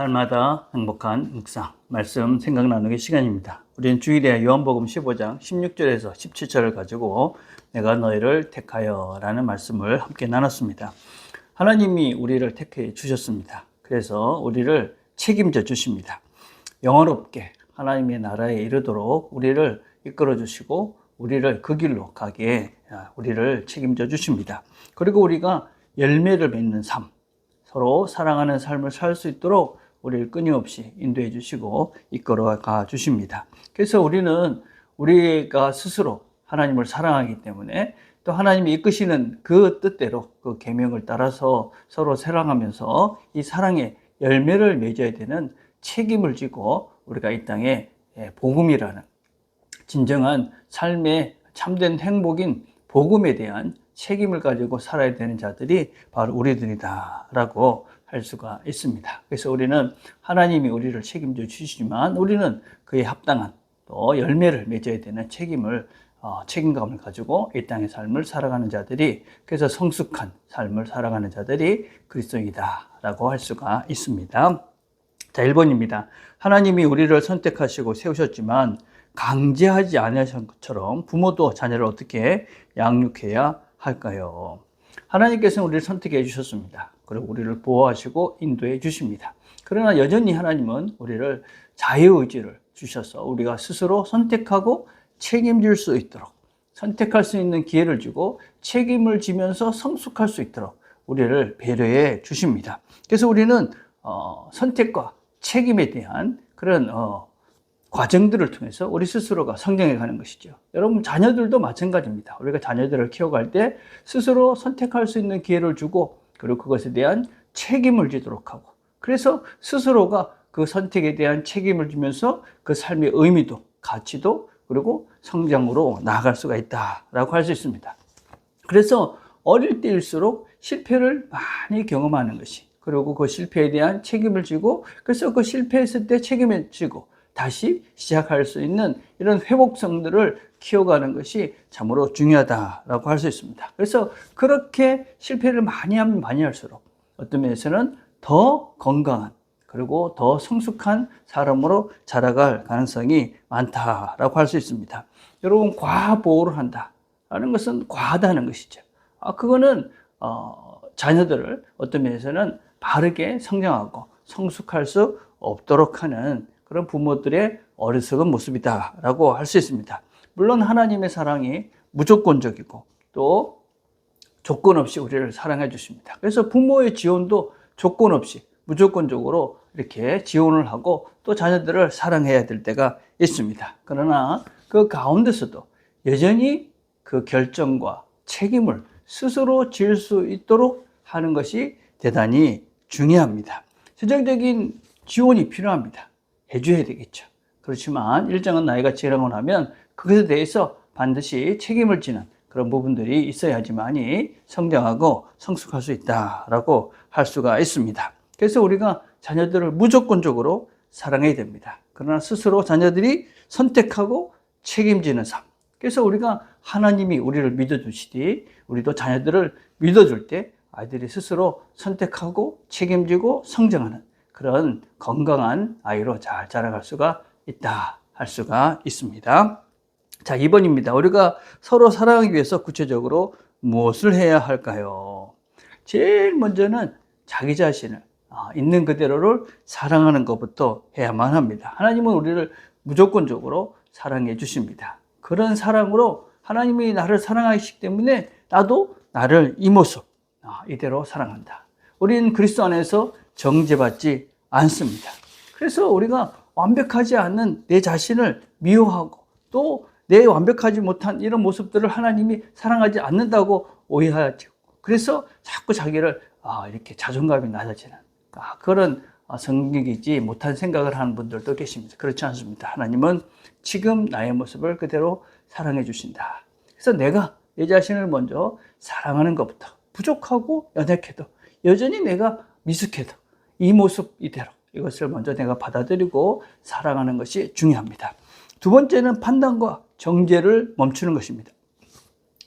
날마다 행복한 묵상, 말씀 생각 나누기 시간입니다. 우리는 주일에 요한복음 15장 16절에서 17절을 가지고 내가 너희를 택하여 라는 말씀을 함께 나눴습니다. 하나님이 우리를 택해 주셨습니다. 그래서 우리를 책임져 주십니다. 영화롭게 하나님의 나라에 이르도록 우리를 이끌어 주시고 우리를 그 길로 가게 우리를 책임져 주십니다. 그리고 우리가 열매를 맺는 삶, 서로 사랑하는 삶을 살 수 있도록 우리를 끊임없이 인도해 주시고 이끌어가 주십니다. 그래서 우리가 스스로 하나님을 사랑하기 때문에 또 하나님이 이끄시는 그 뜻대로 그 계명을 따라서 서로 사랑하면서 이 사랑의 열매를 맺어야 되는 책임을 지고 우리가 이 땅에 복음이라는 진정한 삶의 참된 행복인 복음에 대한 책임을 가지고 살아야 되는 자들이 바로 우리들이다라고 할 수가 있습니다. 그래서 우리는 하나님이 우리를 책임져 주시지만 우리는 그에 합당한 또 열매를 맺어야 되는 책임감을 가지고 이 땅의 삶을 살아가는 자들이, 그래서 성숙한 삶을 살아가는 자들이 그리스도인이다라고 할 수가 있습니다. 자, 1번입니다. 하나님이 우리를 선택하시고 세우셨지만 강제하지 않으신 것처럼 부모도 자녀를 어떻게 양육해야 할까요? 하나님께서는 우리를 선택해 주셨습니다. 그리고 우리를 보호하시고 인도해 주십니다. 그러나 여전히 하나님은 우리를 자유의지를 주셔서 우리가 스스로 선택하고 책임질 수 있도록, 선택할 수 있는 기회를 주고 책임을 지면서 성숙할 수 있도록 우리를 배려해 주십니다. 그래서 우리는 선택과 책임에 대한 그런 과정들을 통해서 우리 스스로가 성장해 가는 것이죠. 여러분, 자녀들도 마찬가지입니다. 우리가 자녀들을 키워갈 때 스스로 선택할 수 있는 기회를 주고 그리고 그것에 대한 책임을 지도록 하고, 그래서 스스로가 그 선택에 대한 책임을 지면서 그 삶의 의미도 가치도 그리고 성장으로 나아갈 수가 있다라고 할 수 있습니다. 그래서 어릴 때일수록 실패를 많이 경험하는 것이, 그리고 그 실패에 대한 책임을 지고, 그래서 그 실패했을 때 책임을 지고 다시 시작할 수 있는 이런 회복성들을 키워가는 것이 참으로 중요하다라고 할 수 있습니다. 그래서 그렇게 실패를 많이 하면 많이 할수록 어떤 면에서는 더 건강한 그리고 더 성숙한 사람으로 자라갈 가능성이 많다라고 할 수 있습니다. 여러분, 과보호를 한다라는 것은 과하다는 것이죠. 그거는 자녀들을 어떤 면에서는 바르게 성장하고 성숙할 수 없도록 하는 그런 부모들의 어리석은 모습이다라고 할 수 있습니다. 물론 하나님의 사랑이 무조건적이고 또 조건 없이 우리를 사랑해 주십니다. 그래서 부모의 지원도 조건 없이 무조건적으로 이렇게 지원을 하고 또 자녀들을 사랑해야 될 때가 있습니다. 그러나 그 가운데서도 여전히 그 결정과 책임을 스스로 질 수 있도록 하는 것이 대단히 중요합니다. 재정적인 지원이 필요합니다. 해줘야 되겠죠. 그렇지만 일정한 나이가 지나고 나면 그것에 대해서 반드시 책임을 지는 그런 부분들이 있어야지만이 성장하고 성숙할 수 있다라고 할 수가 있습니다. 그래서 우리가 자녀들을 무조건적으로 사랑해야 됩니다. 그러나 스스로 자녀들이 선택하고 책임지는 삶. 그래서 우리가 하나님이 우리를 믿어주시되 우리도 자녀들을 믿어줄 때 아이들이 스스로 선택하고 책임지고 성장하는 그런 건강한 아이로 잘 자라갈 수가 있다 할 수가 있습니다. 자, 2번입니다. 우리가 서로 사랑하기 위해서 구체적으로 무엇을 해야 할까요? 제일 먼저는 자기 자신을 있는 그대로를 사랑하는 것부터 해야만 합니다. 하나님은 우리를 무조건적으로 사랑해 주십니다. 그런 사랑으로 하나님이 나를 사랑하시기 때문에 나도 나를 이 모습 이대로 사랑한다. 우리는 그리스도 안에서 정죄받지 않습니다. 그래서 우리가 완벽하지 않는 내 자신을 미워하고 또 내 완벽하지 못한 이런 모습들을 하나님이 사랑하지 않는다고 오해하죠. 그래서 자꾸 자기를 이렇게 자존감이 낮아지는 그런 성격이지 못한 생각을 하는 분들도 계십니다. 그렇지 않습니다. 하나님은 지금 나의 모습을 그대로 사랑해 주신다. 그래서 내가 내 자신을 먼저 사랑하는 것부터, 부족하고 연약해도 여전히 내가 미숙해도 이 모습 이대로 이것을 먼저 내가 받아들이고 사랑하는 것이 중요합니다. 두 번째는 판단과 정죄를 멈추는 것입니다.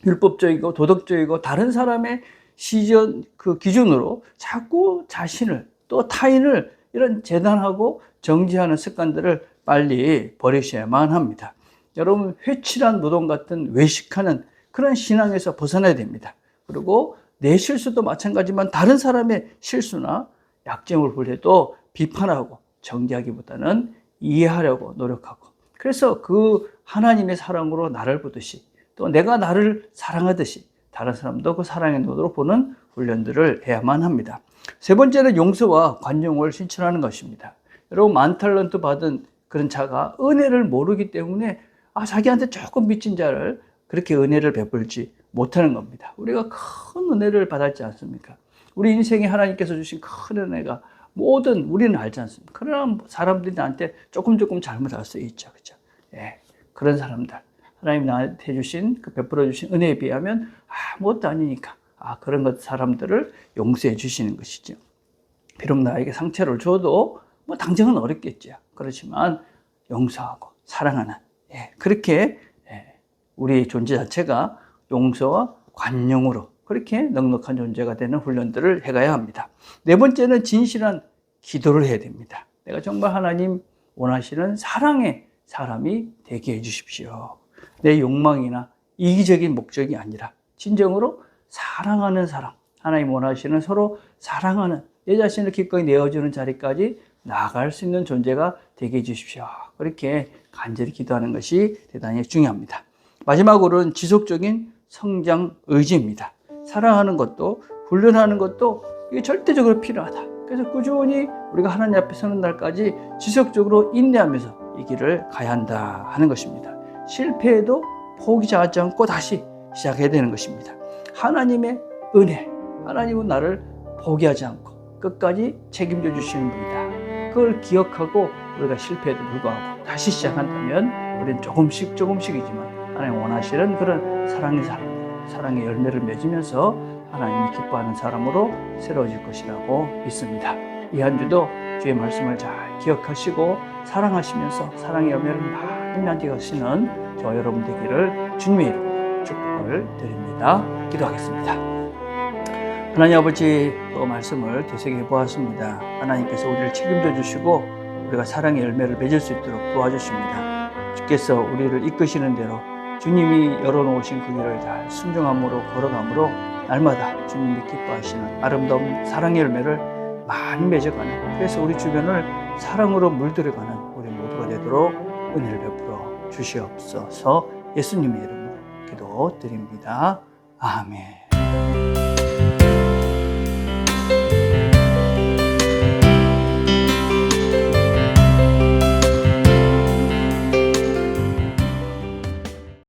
율법적이고 도덕적이고 다른 사람의 시전 그 기준으로 자꾸 자신을 또 타인을 이런 재단하고 정지하는 습관들을 빨리 버리셔야만 합니다. 여러분, 회칠한 무덤 같은 외식하는 그런 신앙에서 벗어나야 됩니다. 그리고 내 실수도 마찬가지지만 다른 사람의 실수나 약점을 보려도 비판하고 정지하기보다는 이해하려고 노력하고, 그래서 그 하나님의 사랑으로 나를 보듯이 또 내가 나를 사랑하듯이 다른 사람도 그 사랑의 눈으로 보는 훈련들을 해야만 합니다. 세 번째는 용서와 관용을 실천하는 것입니다. 여러분, 만탈런트 받은 그런 자가 은혜를 모르기 때문에 자기한테 조금 미친 자를 그렇게 은혜를 베풀지 못하는 겁니다. 우리가 큰 은혜를 받았지 않습니까? 우리 인생에 하나님께서 주신 큰 은혜가 모든 우리는 알지 않습니까? 그러나 사람들이 나한테 조금 잘못할 수 있죠. 그렇죠? 예, 그런 사람들, 하나님 나한테 주신 그 베풀어 주신 은혜에 비하면 아무것도 아니니까 그런 것 사람들을 용서해 주시는 것이죠. 비록 나에게 상처를 줘도 당장은 어렵겠죠. 그렇지만 용서하고 사랑하는, 그렇게 우리 존재 자체가 용서와 관용으로 그렇게 넉넉한 존재가 되는 훈련들을 해가야 합니다. 네 번째는 진실한 기도를 해야 됩니다. 내가 정말 하나님 원하시는 사랑의 사람이 되게 해 주십시오. 내 욕망이나 이기적인 목적이 아니라 진정으로 사랑하는 사람, 하나님 원하시는 서로 사랑하는, 내 자신을 기꺼이 내어주는 자리까지 나아갈 수 있는 존재가 되게 해 주십시오. 그렇게 간절히 기도하는 것이 대단히 중요합니다. 마지막으로는 지속적인 성장 의지입니다. 사랑하는 것도 훈련하는 것도 이게 절대적으로 필요하다. 그래서 꾸준히 우리가 하나님 앞에 서는 날까지 지속적으로 인내하면서 이 길을 가야 한다 하는 것입니다. 실패해도 포기하지 않고 다시 시작해야 되는 것입니다. 하나님의 은혜, 하나님은 나를 포기하지 않고 끝까지 책임져 주시는 분이다. 그걸 기억하고 우리가 실패에도 불구하고 다시 시작한다면 우리는 조금씩이지만 하나님 원하시는 그런 사랑의 사람, 사랑의 열매를 맺으면서 하나님이 기뻐하는 사람으로 새로워질 것이라고 믿습니다. 이 한 주도 주의 말씀을 잘 기억하시고 사랑하시면서 사랑의 열매를 많이 맺으시는 저 여러분 되기를 주님의 이름으로 축복을 드립니다. 기도하겠습니다. 하나님 아버지, 또 말씀을 되새겨 보았습니다. 하나님께서 우리를 책임져 주시고 우리가 사랑의 열매를 맺을 수 있도록 도와주십니다. 주께서 우리를 이끄시는 대로 주님이 열어놓으신 그 길을 잘 순종함으로 걸어감으로 날마다 주님이 기뻐하시는 아름다운 사랑의 열매를 많이 맺어가는, 그래서 우리 주변을 사랑으로 물들여가는 우리 모두가 되도록 은혜를 베풀어 주시옵소서. 예수님의 이름으로 기도드립니다. 아멘.